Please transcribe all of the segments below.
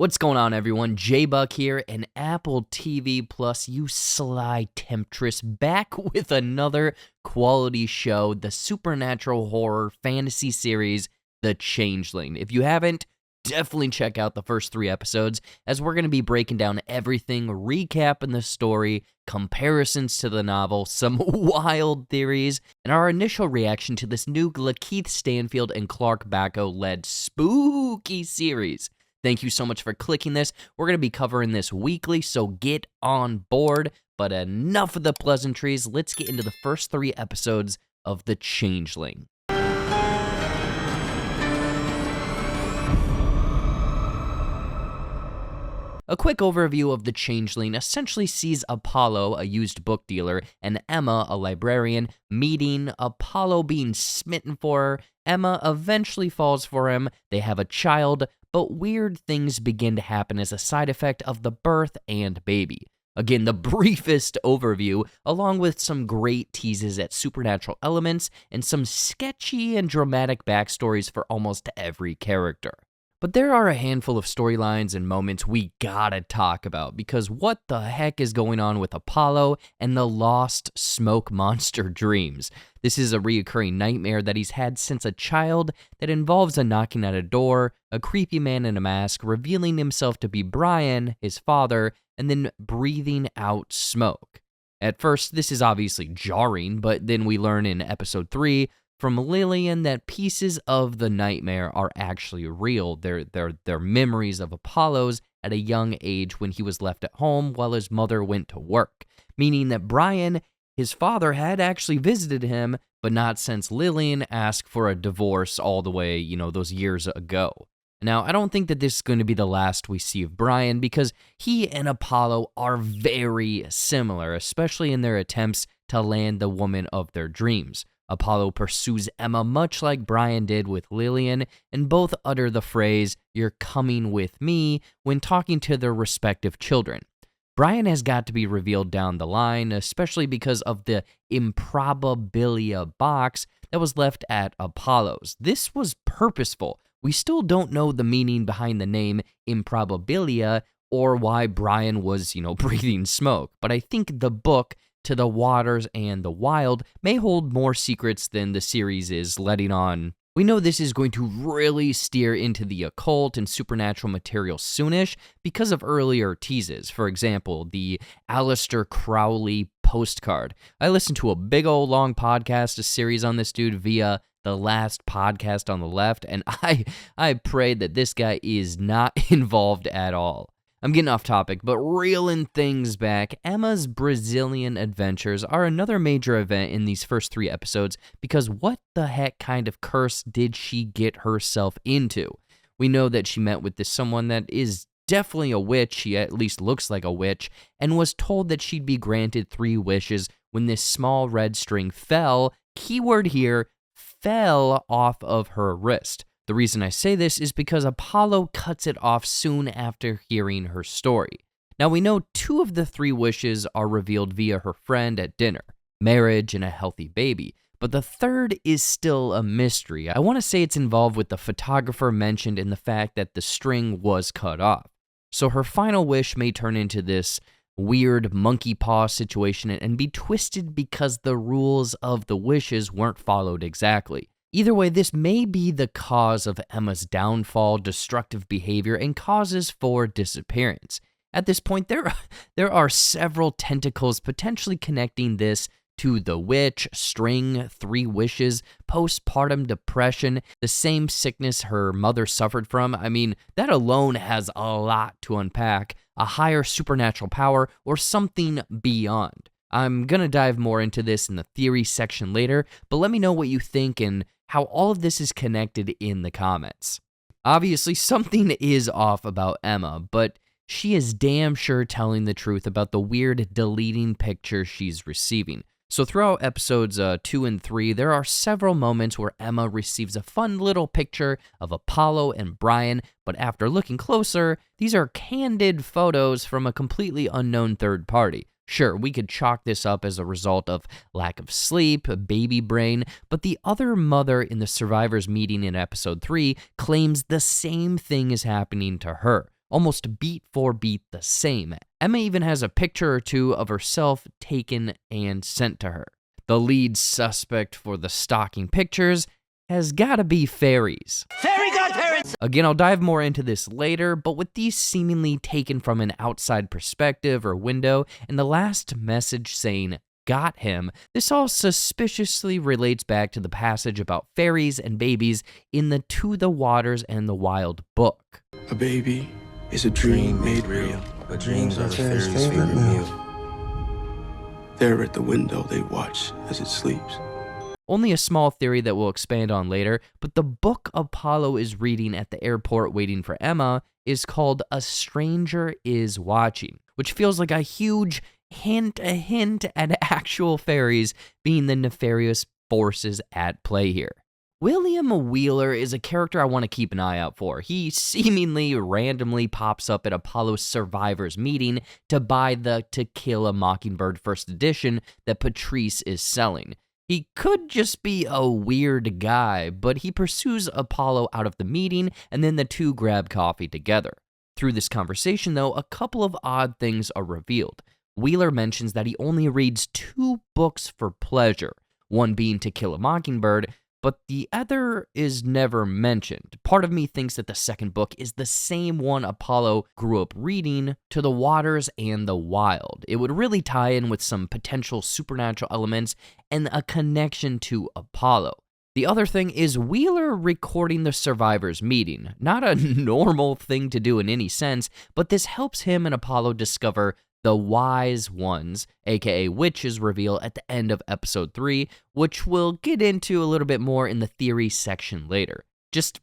What's going on, everyone? JBuck here, and Apple TV Plus, you sly temptress, back with another quality show, the supernatural horror fantasy series, The Changeling. If you haven't, definitely check out the first 3 episodes, as we're going to be breaking down everything, recapping the story, comparisons to the novel, some wild theories, and our initial reaction to this new LaKeith Stanfield and Backo-led spooky series. Thank you so much for clicking this. We're going to be covering this weekly, so get on board. But enough of the pleasantries. Let's get into the first 3 episodes of The Changeling. A quick overview of The Changeling essentially sees Apollo, a used book dealer, and Emma, a librarian, meeting, Apollo being smitten for her. Emma eventually falls for him. They have a child, but weird things begin to happen as a side effect of the birth and baby. Again, the briefest overview, along with some great teases at supernatural elements and some sketchy and dramatic backstories for almost every character. But there are a handful of storylines and moments we gotta talk about, because what the heck is going on with Apollo and the lost smoke monster dreams? This is a reoccurring nightmare that he's had since a child that involves a knocking at a door, a creepy man in a mask revealing himself to be Brian, his father, and then breathing out smoke. At first, this is obviously jarring, but then we learn in episode 3 from Lillian that pieces of the nightmare are actually real. They're memories of Apollo's at a young age when he was left at home while his mother went to work, meaning that Brian, his father, had actually visited him, but not since Lillian asked for a divorce all the way, those years ago. Now, I don't think that this is going to be the last we see of Brian, because he and Apollo are very similar, especially in their attempts to land the woman of their dreams. Apollo pursues Emma much like Brian did with Lillian, and both utter the phrase, "You're coming with me," when talking to their respective children. Brian has got to be revealed down the line, especially because of the improbabilia box that was left at Apollo's. This was purposeful. We still don't know the meaning behind the name improbabilia or why Brian was, breathing smoke, but I think the book, To the Waters and the Wild, may hold more secrets than the series is letting on. We know this is going to really steer into the occult and supernatural material soonish because of earlier teases. For example, the Aleister Crowley postcard. I listened to a big old long podcast series on this dude via the last podcast on the left, and I prayed that this guy is not involved at all. I'm getting off topic, but reeling things back, Emma's Brazilian adventures are another major event in these first 3 episodes, because what the heck kind of curse did she get herself into? We know that she met with this someone that is definitely a witch, she at least looks like a witch, and was told that she'd be granted 3 wishes when this small red string fell, keyword here, fell off of her wrist. The reason I say this is because Apollo cuts it off soon after hearing her story. Now, we know 2 of the 3 wishes are revealed via her friend at dinner, marriage and a healthy baby, but the 3rd is still a mystery. I want to say it's involved with the photographer mentioned in the fact that the string was cut off. So her final wish may turn into this weird monkey paw situation and be twisted because the rules of the wishes weren't followed exactly. Either way, this may be the cause of Emma's downfall, destructive behavior, and causes for disappearance. At this point, there are several tentacles potentially connecting this to the witch, string, 3 wishes, postpartum depression, the same sickness her mother suffered from. I mean, that alone has a lot to unpack, a higher supernatural power, or something beyond. I'm gonna dive more into this in the theory section later, but let me know what you think and how all of this is connected in the comments. Obviously, something is off about Emma, but she is damn sure telling the truth about the weird deleting pictures she's receiving. So throughout episodes 2 and 3, there are several moments where Emma receives a fun little picture of Apollo and Brian, but after looking closer, these are candid photos from a completely unknown third party. Sure, we could chalk this up as a result of lack of sleep, baby brain, but the other mother in the survivors meeting in episode 3 claims the same thing is happening to her. almost beat for beat the same. Emma even has a picture or two of herself taken and sent to her. The lead suspect for the stalking pictures has gotta be fairies. Fairy godparents! Again, I'll dive more into this later, but with these seemingly taken from an outside perspective or window, and the last message saying, "got him," this all suspiciously relates back to the passage about fairies and babies in the To the Waters and the Wild book. A baby is a dream made real. But dreams are the fairy's favorite meal. There at the window they watch as it sleeps. Only a small theory that we'll expand on later, but the book Apollo is reading at the airport waiting for Emma is called A Stranger is Watching, which feels like a huge hint at actual fairies being the nefarious forces at play here. William Wheeler is a character I want to keep an eye out for. He seemingly randomly pops up at Apollo's Survivors meeting to buy the To Kill a Mockingbird first edition that Patrice is selling. He could just be a weird guy, but he pursues Apollo out of the meeting, and then the two grab coffee together. Through this conversation, though, a couple of odd things are revealed. Wheeler mentions that he only reads 2 books for pleasure, one being To Kill a Mockingbird, but the other is never mentioned. Part of me thinks that the second book is the same one Apollo grew up reading, To the Waters and the Wild. It would really tie in with some potential supernatural elements and a connection to Apollo. The other thing is Wheeler recording the Survivors meeting. Not a normal thing to do in any sense, but this helps him and Apollo discover the wise ones, aka witches, reveal at the end of episode 3, which we'll get into a little bit more in the theory section later. Just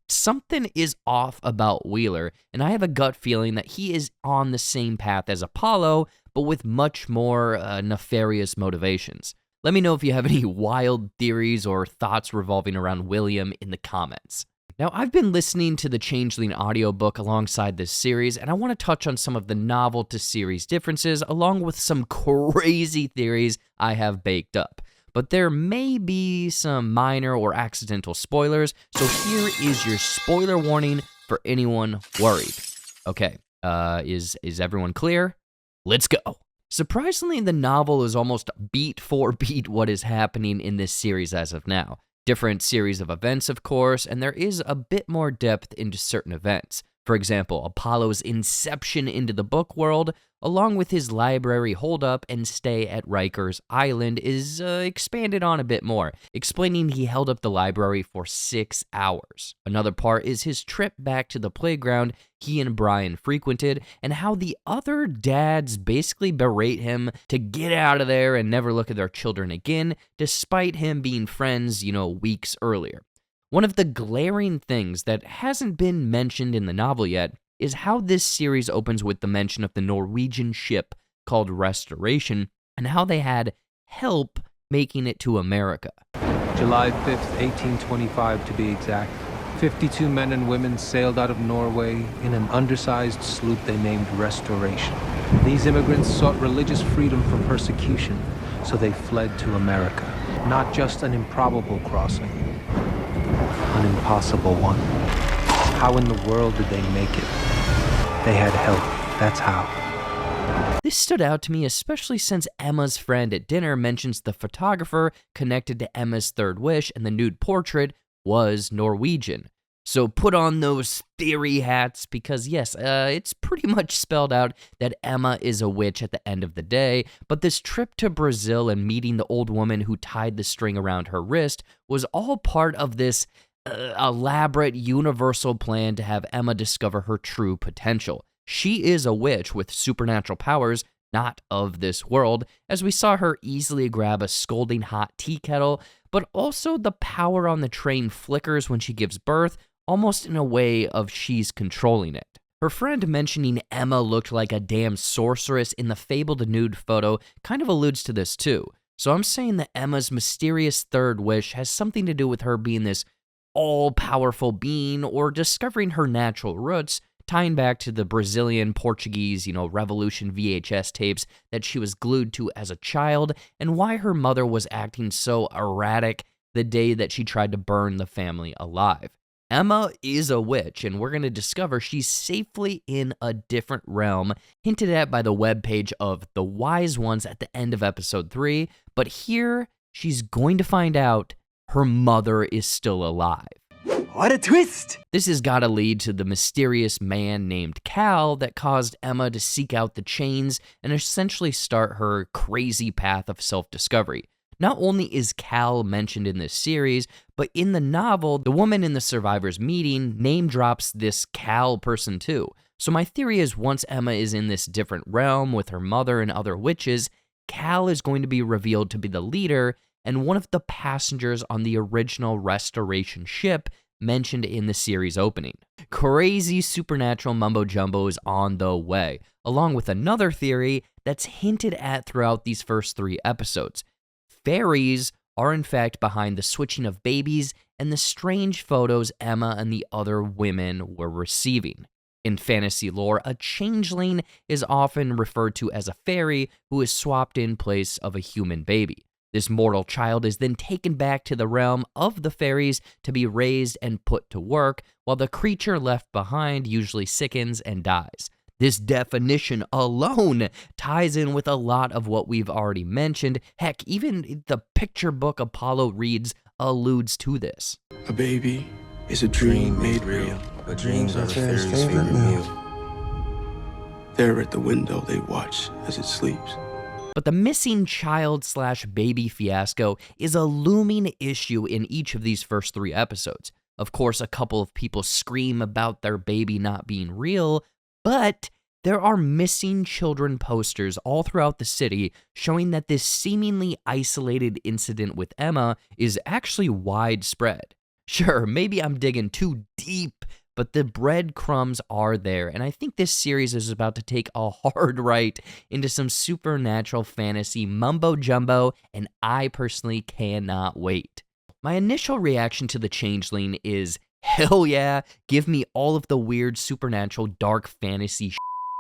something is off about Wheeler, and I have a gut feeling that he is on the same path as Apollo, but with much more nefarious motivations. Let me know if you have any wild theories or thoughts revolving around William in the comments. Now, I've been listening to the Changeling audiobook alongside this series, and I want to touch on some of the novel to series differences, along with some crazy theories I have baked up. But there may be some minor or accidental spoilers, so here is your spoiler warning for anyone worried. Okay, is everyone clear? Let's go. Surprisingly, the novel is almost beat for beat what is happening in this series as of now. Different series of events, of course, and there is a bit more depth into certain events. For example, Apollo's inception into the book world, along with his library holdup and stay at Riker's Island, is expanded on a bit more, explaining he held up the library for 6 hours. Another part is his trip back to the playground he and Brian frequented, and how the other dads basically berate him to get out of there and never look at their children again, despite him being friends, weeks earlier. One of the glaring things that hasn't been mentioned in the novel yet is how this series opens with the mention of the Norwegian ship called Restoration, and how they had help making it to America. July 5th, 1825 to be exact. 52 men and women sailed out of Norway in an undersized sloop they named Restoration. These immigrants sought religious freedom from persecution, so they fled to America. Not just an improbable crossing, an impossible one. How in the world did they make it? They had help, that's how. This stood out to me especially since Emma's friend at dinner mentions the photographer connected to Emma's third wish and the nude portrait was Norwegian. So put on those theory hats because yes, it's pretty much spelled out that Emma is a witch at the end of the day, but this trip to Brazil and meeting the old woman who tied the string around her wrist was all part of this elaborate universal plan to have Emma discover her true potential. She is a witch with supernatural powers, not of this world, as we saw her easily grab a scalding hot tea kettle, but also the power on the train flickers when she gives birth, almost in a way of she's controlling it. Her friend mentioning Emma looked like a damn sorceress in the fabled nude photo kind of alludes to this too. So I'm saying that Emma's mysterious third wish has something to do with her being this all-powerful being or discovering her natural roots, tying back to the Brazilian, Portuguese, Revolution VHS tapes that she was glued to as a child, and why her mother was acting so erratic the day that she tried to burn the family alive. Emma is a witch, and we're going to discover she's safely in a different realm, hinted at by the webpage of The Wise Ones at the end of episode 3, but here she's going to find out her mother is still alive. What a twist! This has got to lead to the mysterious man named Cal that caused Emma to seek out the chains and essentially start her crazy path of self-discovery. Not only is Cal mentioned in this series, but in the novel, the woman in the survivors meeting name drops this Cal person too. So my theory is once Emma is in this different realm with her mother and other witches, Cal is going to be revealed to be the leader and one of the passengers on the original Restoration ship mentioned in the series opening. Crazy supernatural mumbo-jumbo is on the way, along with another theory that's hinted at throughout these first 3 episodes. Fairies are in fact behind the switching of babies and the strange photos Emma and the other women were receiving. In fantasy lore, a changeling is often referred to as a fairy who is swapped in place of a human baby. This mortal child is then taken back to the realm of the fairies to be raised and put to work, while the creature left behind usually sickens and dies. This definition alone ties in with a lot of what we've already mentioned. Heck, even the picture book Apollo reads alludes to this. A baby is a dream made real. But dreams are the fairy's favorite meal. There at the window they watch as it sleeps. But the missing child/baby fiasco is a looming issue in each of these first 3 episodes. Of course, a couple of people scream about their baby not being real, but there are missing children posters all throughout the city showing that this seemingly isolated incident with Emma is actually widespread. Sure, maybe I'm digging too deep, but the breadcrumbs are there, and I think this series is about to take a hard right into some supernatural fantasy mumbo-jumbo, and I personally cannot wait. My initial reaction to The Changeling is, hell yeah, give me all of the weird supernatural dark fantasy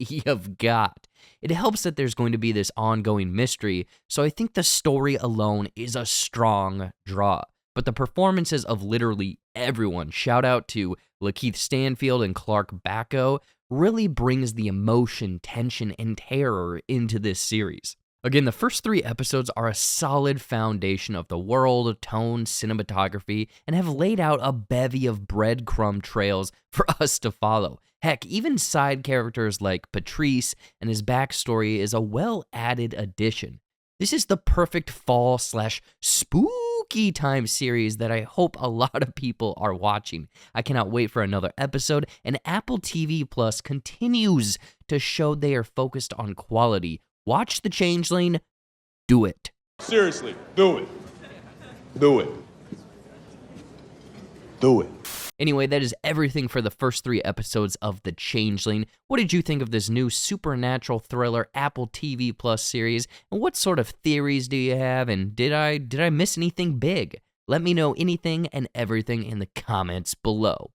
you've got. It helps that there's going to be this ongoing mystery, so I think the story alone is a strong draw. But the performances of literally everyone, shout out to LaKeith Stanfield and Backo, really brings the emotion, tension, and terror into this series. Again, the first 3 episodes are a solid foundation of the world, tone, cinematography, and have laid out a bevy of breadcrumb trails for us to follow. Heck, even side characters like Patrice and his backstory is a well-added addition. This is the perfect fall/spooky time series that I hope a lot of people are watching. I cannot wait for another episode, and Apple TV Plus continues to show they are focused on quality. Watch The Changeling. Do it. Seriously, do it. Do it. Do it. Anyway, that is everything for the first 3 episodes of The Changeling. What did you think of this new supernatural thriller Apple TV Plus series? And what sort of theories do you have? And did I miss anything big? Let me know anything and everything in the comments below.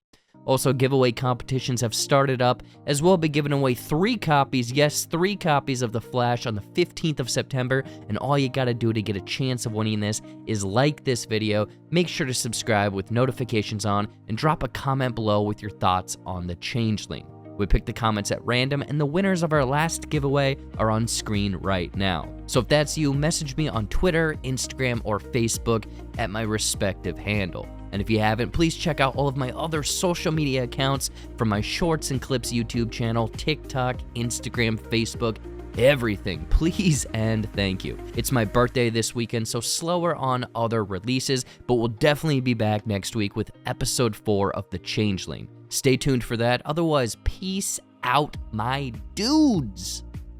Also, giveaway competitions have started up, as we'll be giving away 3 copies, yes, 3 copies of The Flash on the 15th of September, and all you gotta do to get a chance of winning this is like this video, make sure to subscribe with notifications on, and drop a comment below with your thoughts on The Changeling. We picked the comments at random, and the winners of our last giveaway are on screen right now. So if that's you, message me on Twitter, Instagram, or Facebook at my respective handle. And if you haven't, please check out all of my other social media accounts from my Shorts and Clips YouTube channel, TikTok, Instagram, Facebook, everything. Please and thank you. It's my birthday this weekend, so slower on other releases, but we'll definitely be back next week with episode 4 of The Changeling. Stay tuned for that. Otherwise, peace out, my dudes.